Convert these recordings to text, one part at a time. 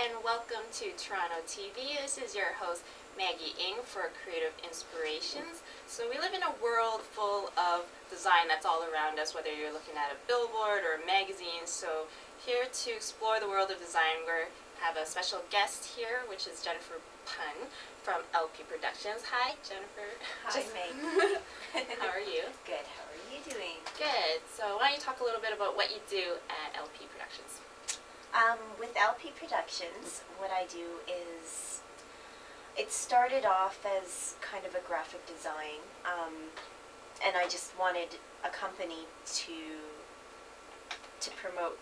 and welcome to Toronto TV. This is your host, Maggie for Creative Inspirations. So we live in a world full of design that's all around us, whether you're looking at a billboard or a magazine. So here to explore the world of design, we have a special guest here, which is Jennifer Pun from El-Pea Productions. Hi, Jennifer. Hi, Maggie. How are you? Good. How are you doing? Good. So why don't you talk a little bit about what you do at El-Pea Productions? With El-Pea Productions, what I do is, it started off as kind of a graphic design, and I just wanted a company to promote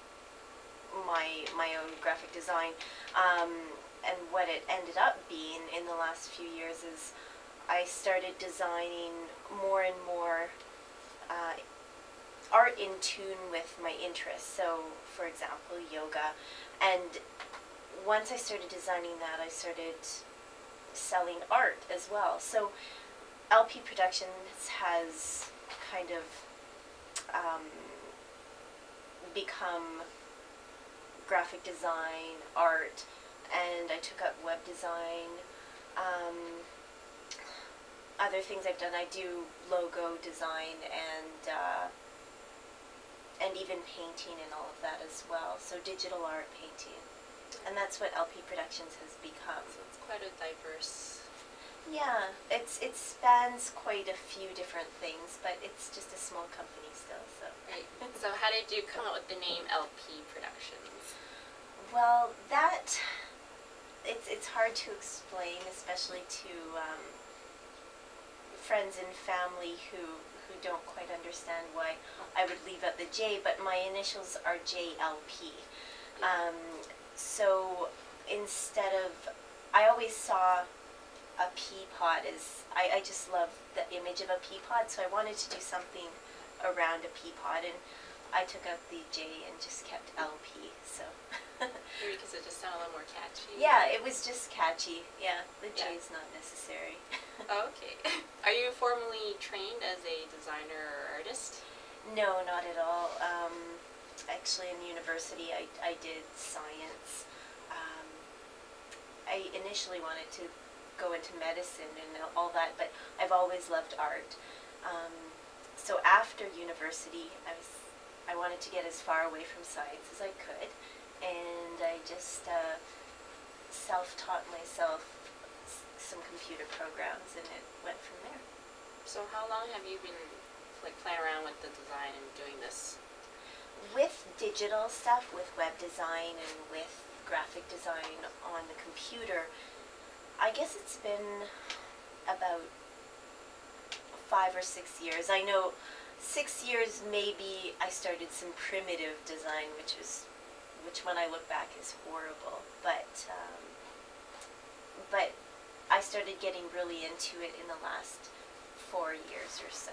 my own graphic design, and what it ended up being in the last few years is I started designing more and more art in tune with my interests. So, for example, yoga. And once I started designing that, I started selling art as well. So, El-Pea Productions has kind of become graphic design, art, and I took up web design. Other things I've done, I do logo design and even painting and all of that as well. So digital art, painting, and that's what El-Pea Productions has become. So it's quite a diverse. Yeah, it spans quite a few different things, but it's just a small company still. So. Right. So how did you come up with the name El-Pea Productions? Well, it's hard to explain, especially to friends and family who don't quite understand why I would leave out the J, but my initials are JLP. So instead of, I always saw a pea pod as, I just love the image of a pea pod, so I wanted to do something around a pea pod, and I took out the J and just kept LP, so. Maybe because it just sounded a little more catchy. Yeah, it was just catchy. Yeah, the J is not necessary. Oh, okay. Are you formally trained as a designer or artist? No, not at all. Actually, in university, I did science. I initially wanted to go into medicine and all that, but I've always loved art. So after university, I wanted to get as far away from science as I could, and I just self-taught myself some computer programs, and it went from there. So how long have you been playing around with the design and doing this? With digital stuff, with web design and with graphic design on the computer, I guess it's been about 5 or 6 years. I know 6 years maybe I started some primitive design, which when I look back is horrible, but I started getting really into it in the last 4 years or so.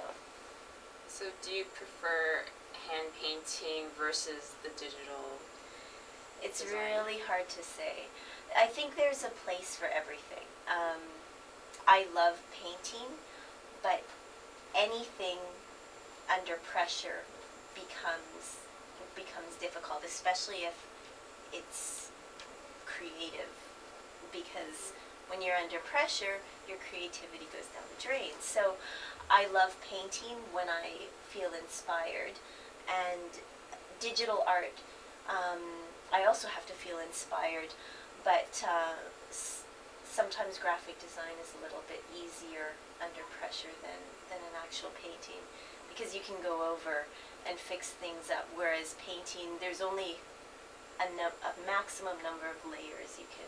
So do you prefer hand painting versus the digital It's design? really hard to say. I think there's a place for everything. I love painting, but anything under pressure becomes difficult, especially if it's creative, because when you're under pressure, your creativity goes down the drain. So I love painting when I feel inspired, and digital art, I also have to feel inspired, but sometimes graphic design is a little bit easier under pressure than an actual painting, because you can go over and fix things up, whereas painting, there's only a maximum number of layers you can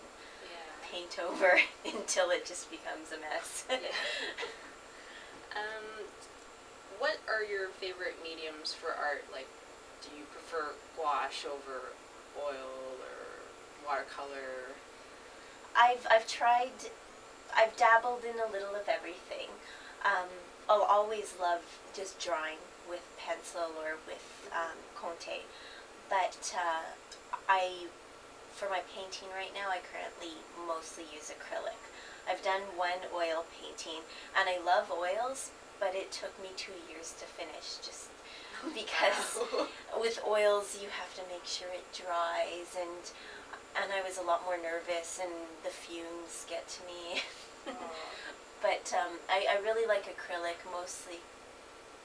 paint over until it just becomes a mess. What are your favorite mediums for art? Like, do you prefer gouache over oil or watercolor? I've dabbled in a little of everything. I'll always love just drawing with pencil or with Conte, but for my painting right now, I currently mostly use acrylic. I've done one oil painting, and I love oils, but it took me 2 years to finish, just because with oils you have to make sure it dries, and and I was a lot more nervous, and the fumes get to me. Oh. But I really like acrylic, mostly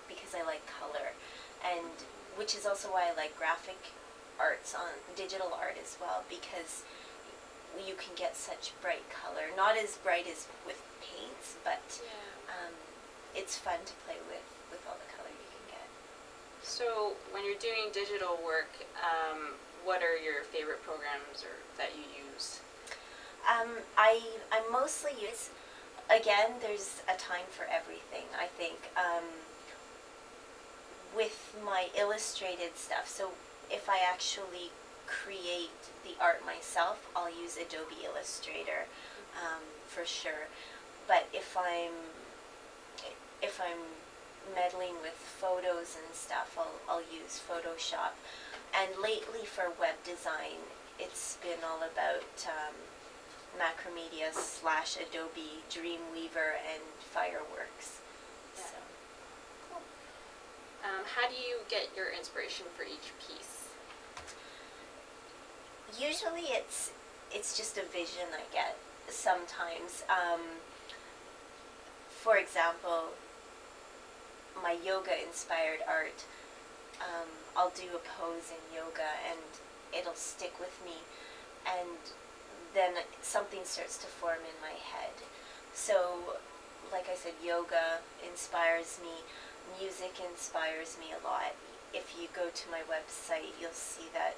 because I like color, and which is also why I like graphic arts on digital art as well, because you can get such bright color. Not as bright as with paints, but Yeah. it's fun to play with all the color you can get. So when you're doing digital work, what are your favorite programs or that you use? I mostly use, again, there's a time for everything, I think. With my illustrated stuff, so if I actually create the art myself, I'll use Adobe Illustrator, for sure. But if I'm meddling with photos and stuff, I'll use Photoshop. And lately for web design, it's been all about Macromedia / Adobe Dreamweaver and Fireworks. Yeah. So. Cool. How do you get your inspiration for each piece? Usually it's just a vision I get sometimes. For example, my yoga inspired art, I'll do a pose in yoga and it'll stick with me, and then something starts to form in my head. So, like I said, yoga inspires me, music inspires me a lot. If you go to my website, you'll see that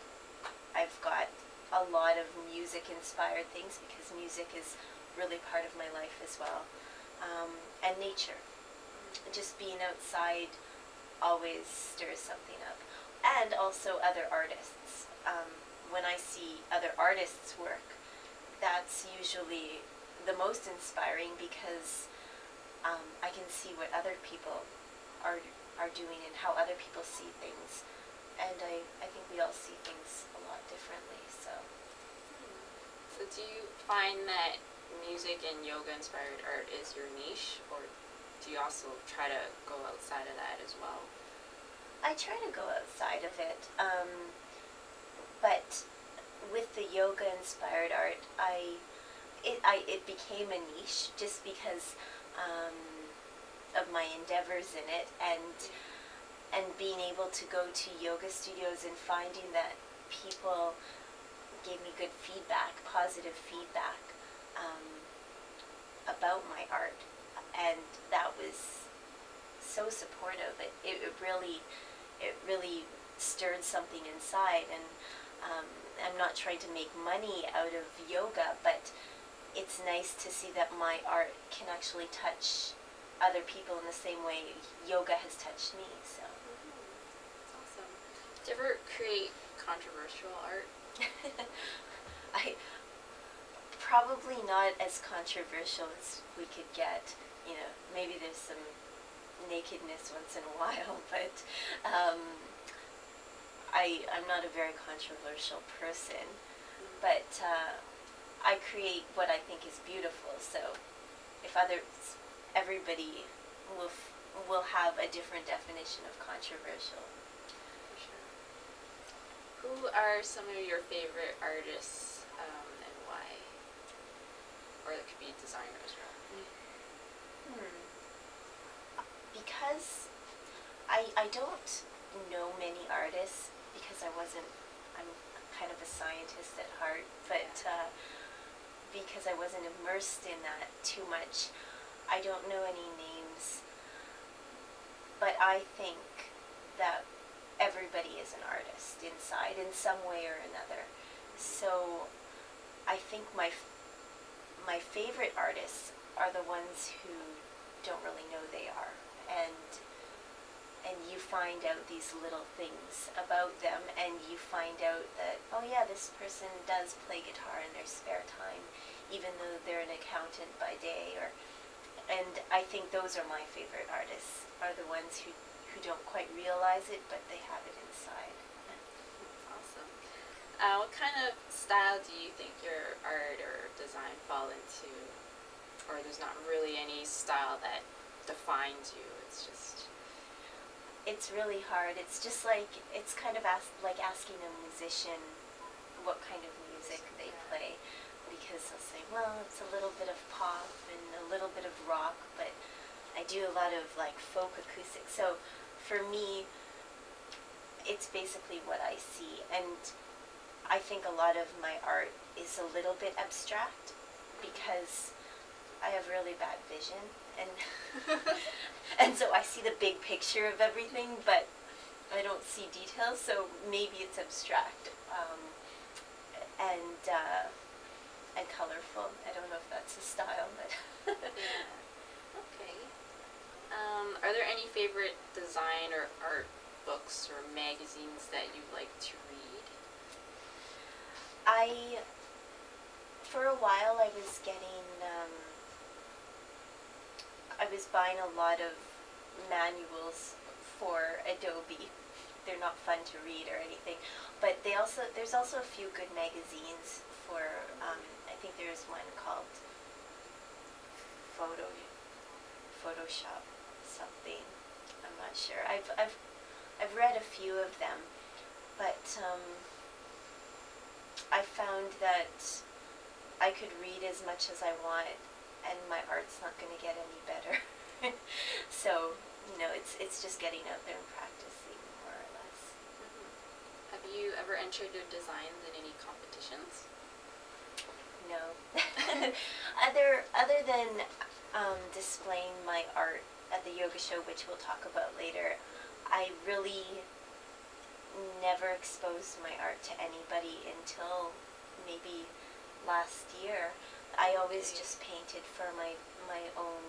I've got a lot of music inspired things, because music is really part of my life as well. And nature. Just being outside always stirs something up. And also other artists. When I see other artists' work, that's usually the most inspiring, because I can see what other people are doing and how other people see things. And I think we all see things a lot differently, so. So do you find that music and yoga inspired art is your niche, or do you also try to go outside of that as well? I try to go outside of it, but with the yoga inspired art, it became a niche just because of my endeavors in it, and being able to go to yoga studios and finding that people gave me good feedback, positive feedback about my art, and that was so supportive. It really stirred something inside, and I'm not trying to make money out of yoga, but it's nice to see that my art can actually touch other people in the same way yoga has touched me. So. That's awesome. Do you ever create controversial art? I probably not as controversial as we could get. You know, maybe there's some nakedness once in a while, but I'm not a very controversial person. But I create what I think is beautiful. So if everybody will have a different definition of controversial. For sure. Who are some of your favorite artists, and why? Or it could be designers, rather. Because I don't know many artists, because I'm kind of a scientist at heart, but because I wasn't immersed in that too much, I don't know any names. But I think that everybody is an artist inside in some way or another. So I think my favorite artists are the ones who don't really know they are, and you find out these little things about them, and you find out that, oh yeah, this person does play guitar in their spare time, even though they're an accountant by day. And I think those are my favorite artists, are the ones who don't quite realize it, but they have it inside. That's awesome. What kind of style do you think your art or design fall into? Or there's not really any style that defines you, it's just... It's really hard. It's just like, it's kind of like asking a musician what kind of music they do a lot of like folk acoustic. So for me, it's basically what I see, and I think a lot of my art is a little bit abstract because I have really bad vision, and and so I see the big picture of everything, but I don't see details. So maybe it's abstract and colorful. I don't know if that's a style, but yeah. Okay. Are there any favorite design or art books or magazines that you like to read? For a while, I was getting, I was buying a lot of manuals for Adobe. They're not fun to read or anything, but there's also a few good magazines for, I think there's one called Photoshop something. I'm not sure. I've read a few of them, but I found that I could read as much as I want, and my art's not going to get any better. So, it's just getting out there and practicing, more or less. Mm-hmm. Have you ever entered your designs in any competitions? No. Other than displaying my art at the yoga show, which we'll talk about later, I really never exposed my art to anybody until maybe last year. I always just painted for my own.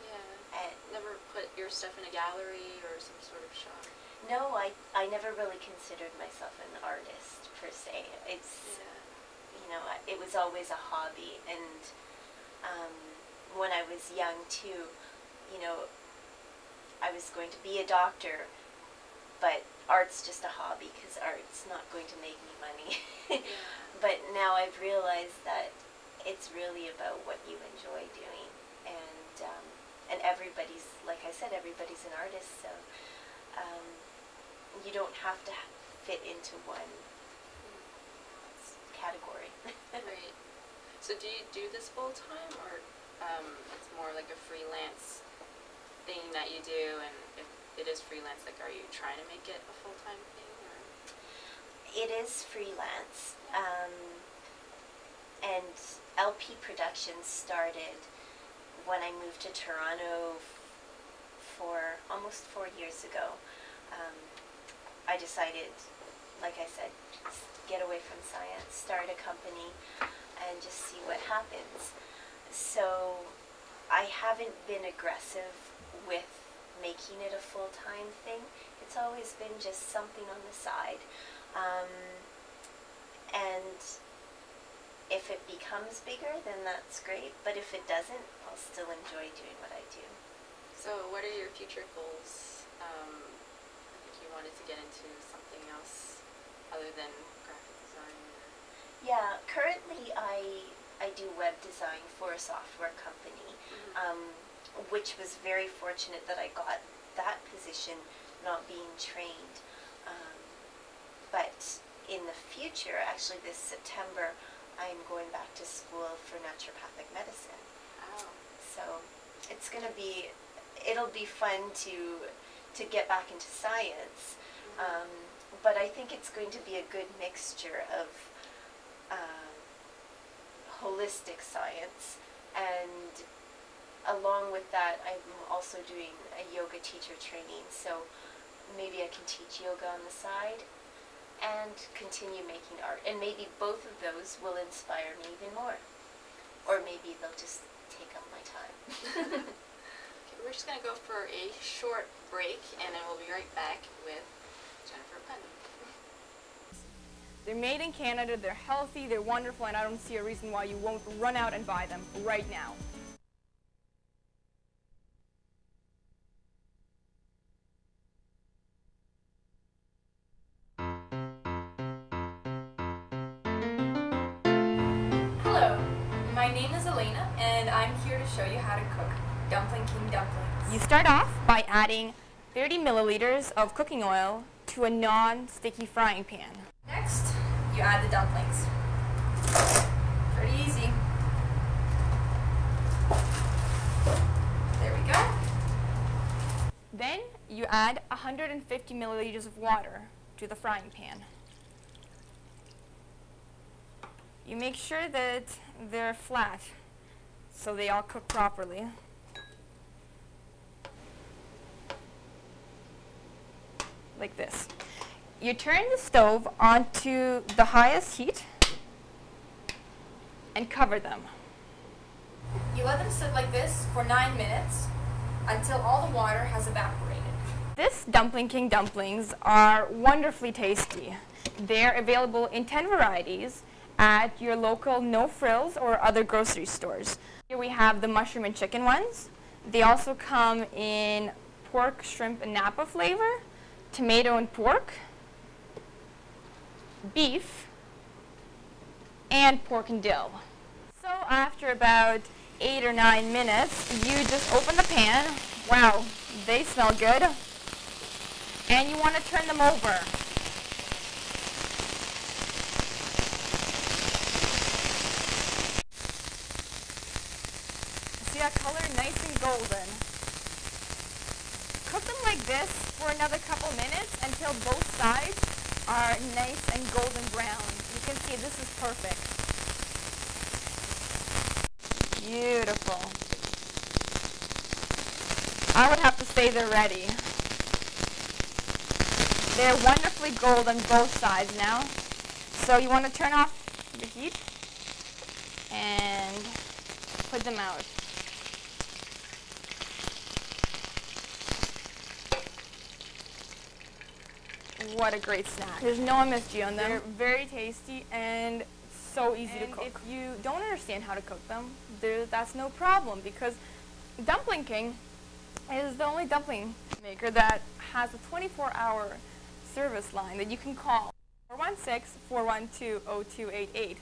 Yeah. Never put your stuff in a gallery or some sort of shop? No, I never really considered myself an artist per se. It's, it was always a hobby, and when I was young too, I was going to be a doctor, but art's just a hobby because art's not going to make me money. Yeah. But now I've realized that it's really about what you enjoy doing, and everybody's, like I said, everybody's an artist, so you don't have to fit into one category. Right. So do you do this full time, or it's more like a freelance thing that you do? And if it is freelance, like, are you trying to make it a full time thing? Or? It is freelance, and El-Pea Productions started when I moved to Toronto for almost 4 years ago. I decided, like I said, just get away from science, start a company, and just see what happens. So I haven't been aggressive with making it a full-time thing. It's always been just something on the side. And if it becomes bigger, then that's great. But if it doesn't, I'll still enjoy doing what I do. So what are your future goals? I think you wanted to get into something else other than graphic design. Yeah, currently I do web design for a software company, which was very fortunate that I got that position, not being trained. But in the future, actually this September, I'm going back to school for naturopathic medicine. Oh. So it's going to be, it'll be fun to get back into science. But I think it's going to be a good mixture of holistic science, and along with that, I'm also doing a yoga teacher training, so maybe I can teach yoga on the side and continue making art, and maybe both of those will inspire me even more, or maybe they'll just take up my time. Okay, we're just going to go for a short break, and then we'll be right back with Jennifer Penn. They're made in Canada, they're healthy, they're wonderful, and I don't see a reason why you won't run out and buy them right now. Hello, my name is Elena, and I'm here to show you how to cook Dumpling King dumplings. You start off by adding 30 milliliters of cooking oil to a non-sticky frying pan. Next, you add the dumplings. Pretty easy. There we go. add 150 milliliters of water to the frying pan. You make sure that they're flat so they all cook properly. Like this. You turn the stove onto the highest heat and cover them. You let them sit like this for 9 minutes until all the water has evaporated. This Dumpling King dumplings are wonderfully tasty. They're available in 10 varieties at your local No Frills or other grocery stores. Here we have the mushroom and chicken ones. They also come in pork, shrimp, and Napa flavor, tomato and pork, beef, and pork and dill. So after about 8 or 9 minutes, you just open the pan. Wow, they smell good. And you want to turn them over. See that color? Nice and golden. Cook them like this for another couple minutes until both sides are nice and golden brown. You can see this is perfect. Beautiful. I would have to say they're ready. They're wonderfully golden both sides now. So you want to turn off the heat and put them out. What a great snack. There's no MSG on them. They're very tasty and so easy to cook. If you don't understand how to cook them, that's no problem, because Dumpling King is the only dumpling maker that has a 24-hour service line that you can call 416-412-0288,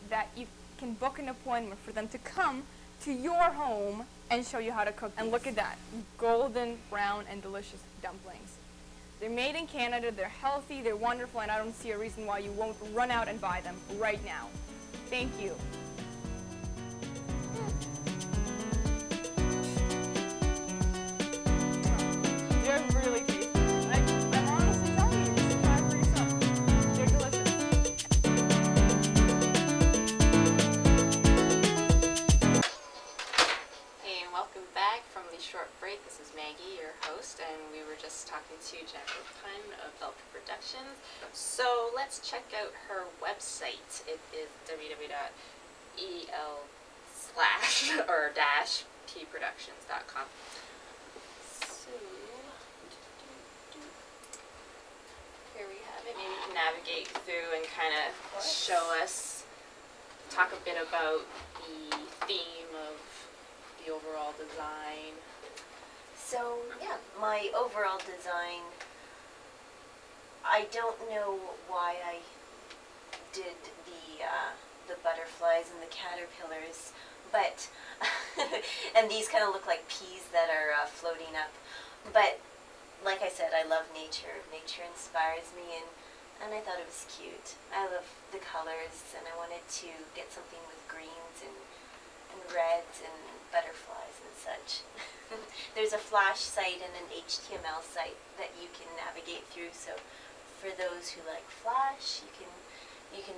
that you can book an appointment for them to come to your home and show you how to cook. And look at that, golden brown and delicious dumplings. They're made in Canada, they're healthy, they're wonderful, and I don't see a reason why you won't run out and buy them right now. Thank you. They're really tasty. I'm honestly telling you, just try it for yourself. They're delicious. Hey, and welcome back from the short break. This is Maggie, your host, and we were just talking to Jen of El-Pea Productions. So let's check out her website. It is www.el/tproductions.com. So here we have it. Maybe you can navigate through and kind of show us, talk a bit about the theme of the overall design. So, yeah, my overall design, I don't know why I did the butterflies and the caterpillars, but, and these kind of look like peas that are floating up, but like I said, I love nature. Nature inspires me, and I thought it was cute. I love the colors, and I wanted to get something with greens and reds and butterflies and such. There's a Flash site and an HTML site that you can navigate through, so for those who like Flash, you can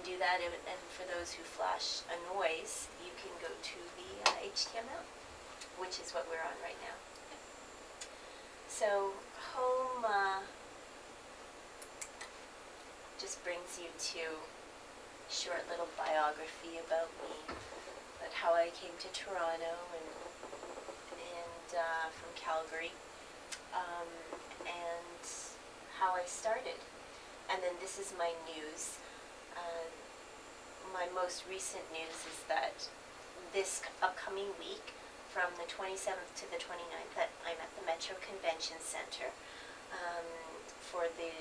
do that, and for those who Flash annoys, you can go to the HTML, which is what we're on right now. So home just brings you to short little biography about me, about how I came to Toronto and from Calgary, and how I started. And then this is my news. My most recent news is that this upcoming week, from the 27th to the 29th, that I'm at the Metro Convention Center for the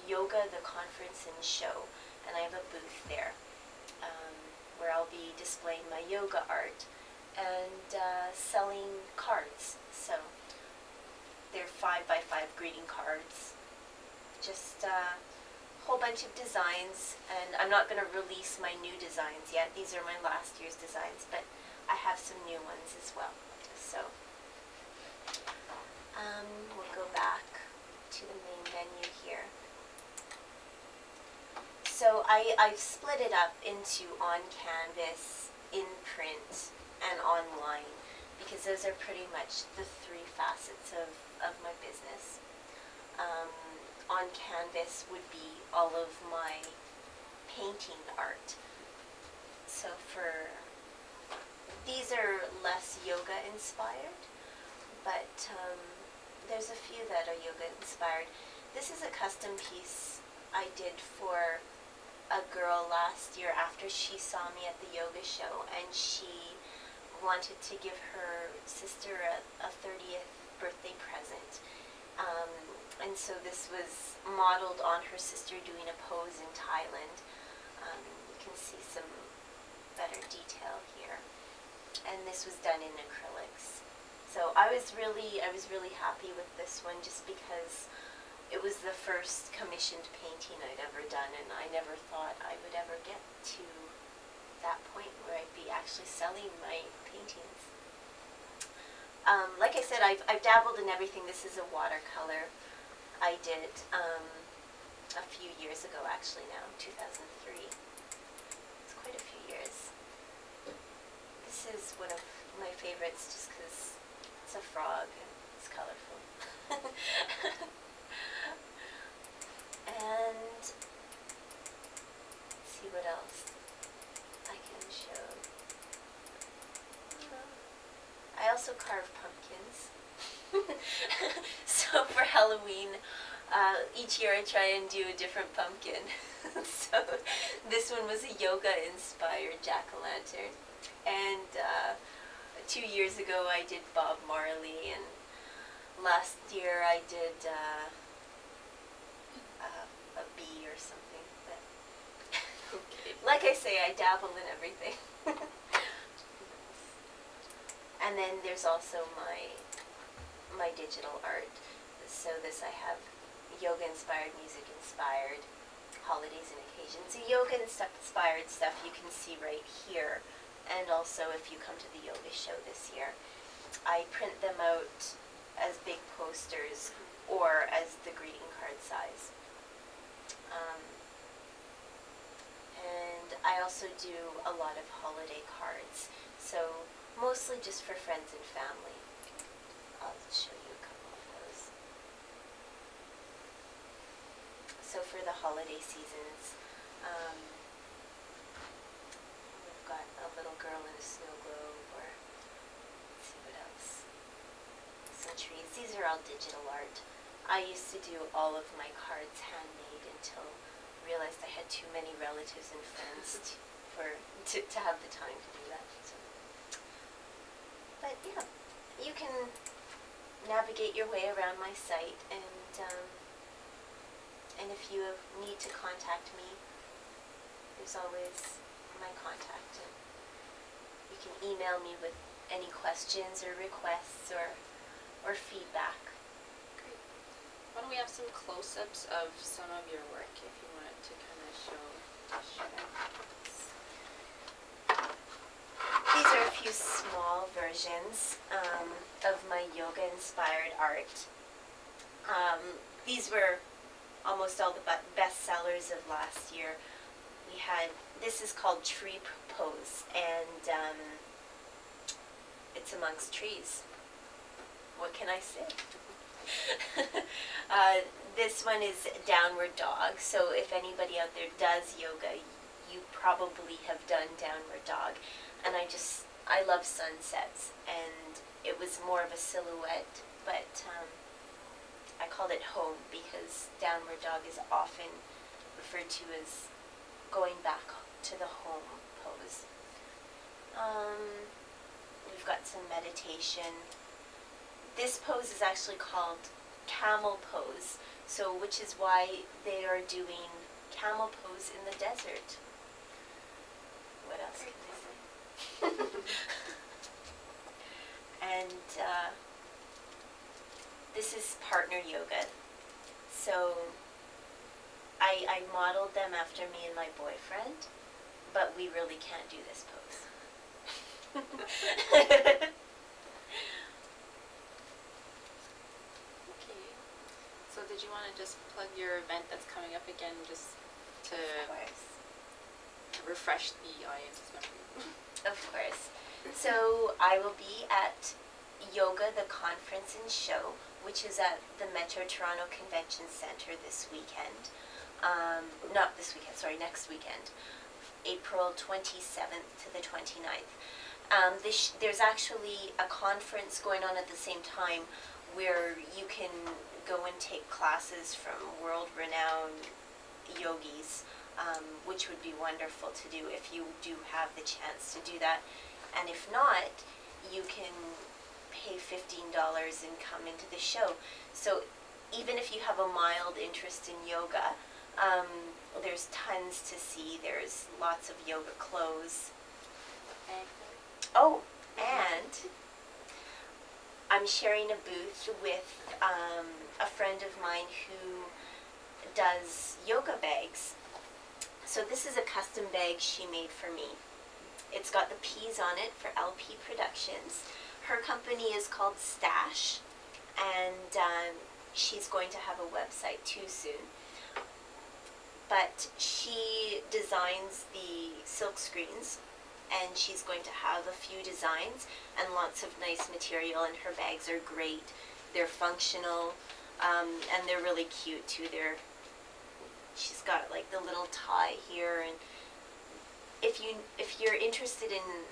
yoga, the conference and show, and I have a booth there where I'll be displaying my yoga art and selling cards. So they're 5x5 greeting cards, just a whole bunch of designs, and I'm not going to release my new designs yet. These are my last year's designs, but I have some new ones as well. So we'll go back. to the main menu here. So I've split it up into on canvas, in print, and online, because those are pretty much the three facets of my business. On canvas would be all of my painting art. So these are less yoga inspired, but there's a few that are yoga inspired. This is a custom piece I did for a girl last year after she saw me at the yoga show, and she wanted to give her sister a 30th birthday present. And so this was modeled on her sister doing a pose in Thailand. You can see some better detail here. And this was done in acrylics. So I was really happy with this one, just because it was the first commissioned painting I'd ever done, and I never thought I would ever get to that point where I'd be actually selling my paintings. Like I said, I've dabbled in everything. This is a watercolor I did a few years ago, actually now, 2003. It's quite a few years. This is one of my favorites just because it's a frog and it's colorful. And let's see what else I can show. I also carve pumpkins. So for Halloween, each year I try and do a different pumpkin. So this one was a yoga-inspired jack-o'-lantern. And 2 years ago I did Bob Marley, and last year I did a bee or something. But okay. Like I say, I dabble in everything. And then there's also my digital art. So this I have yoga-inspired, music-inspired, holidays and occasions. The yoga-inspired stuff you can see right here. And also if you come to the yoga show this year, I print them out as big posters or as the greeting card size. And I also do a lot of holiday cards. So mostly just for friends and family. I'll show you a couple of those. So for the holiday seasons, we've got a little girl in a snow globe, or let's see what else. Some trees. These are all digital art. I used to do all of my cards handmade until I realized I had too many relatives and friends to have the time to do that. So. But yeah, you can navigate your way around my site, and if you need to contact me, there's always my contact, and you can email me with any questions or requests or feedback. Great. Why don't we have some close-ups of some of your work, if you wanted to kind of show These are a few small versions of my yoga-inspired art. These were almost all the best sellers of last year. We had, this is called Tree Pose, and it's amongst trees. What can I say? This one is Downward Dog, so if anybody out there does yoga, you probably have done Downward Dog. And I love sunsets, and it was more of a silhouette, but I called it home because Downward Dog is often referred to as going back to the home pose. We've got some meditation. This pose is actually called camel pose, so which is why they are doing camel pose in the desert. What else can I say? And this is partner yoga. So I modeled them after me and my boyfriend, but we really can't do this pose. Okay. So did you want to just plug your event that's coming up again, just to Of course. refresh the audience's memory? Of course. So I will be at Yoga, the Conference and Show, which is at the Metro Toronto Convention Centre this weekend. Not this weekend, sorry, next weekend. April 27th to the 29th. There's actually a conference going on at the same time where you can go and take classes from world-renowned yogis, which would be wonderful to do if you do have the chance to do that. And if not, you can pay $15 and come into the show. So even if you have a mild interest in yoga, there's tons to see. There's lots of yoga clothes. Oh, and I'm sharing a booth with a friend of mine who does yoga bags. So this is a custom bag she made for me. It's got the P's on it for El-Pea Productions. Her company is called Stash, and she's going to have a website too soon. But she designs the silk screens, and she's going to have a few designs and lots of nice material, and her bags are great. They're functional, and they're really cute too. She's got like the little tie here, and if you're interested in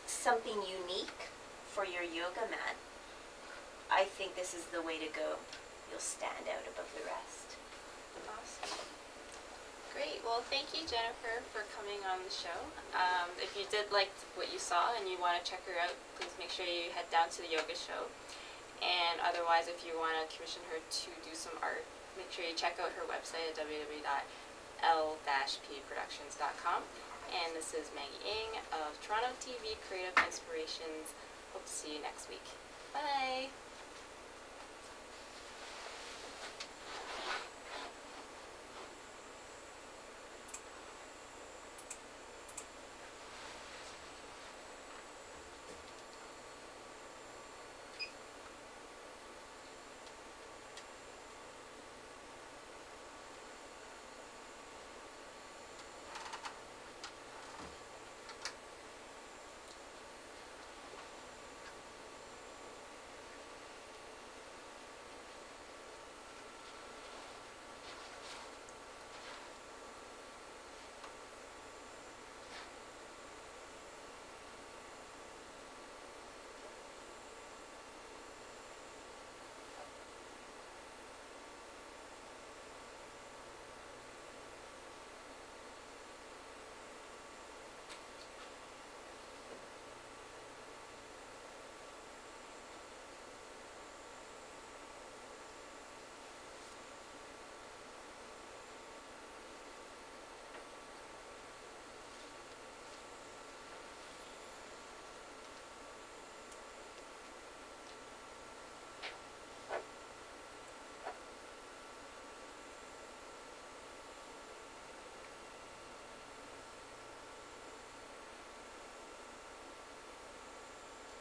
something unique for your yoga mat, I think this is the way to go. You'll stand out above the rest. Awesome. Great. Well, thank you, Jennifer, for coming on the show. If you did like what you saw and you want to check her out, please make sure you head down to the yoga show. And otherwise, if you want to commission her to do some art, make sure you check out her website at www.el-peaproductions.com. And this is Maggie Ng of TorontoTv Creative Inspirations. Hope to see you next week. Bye!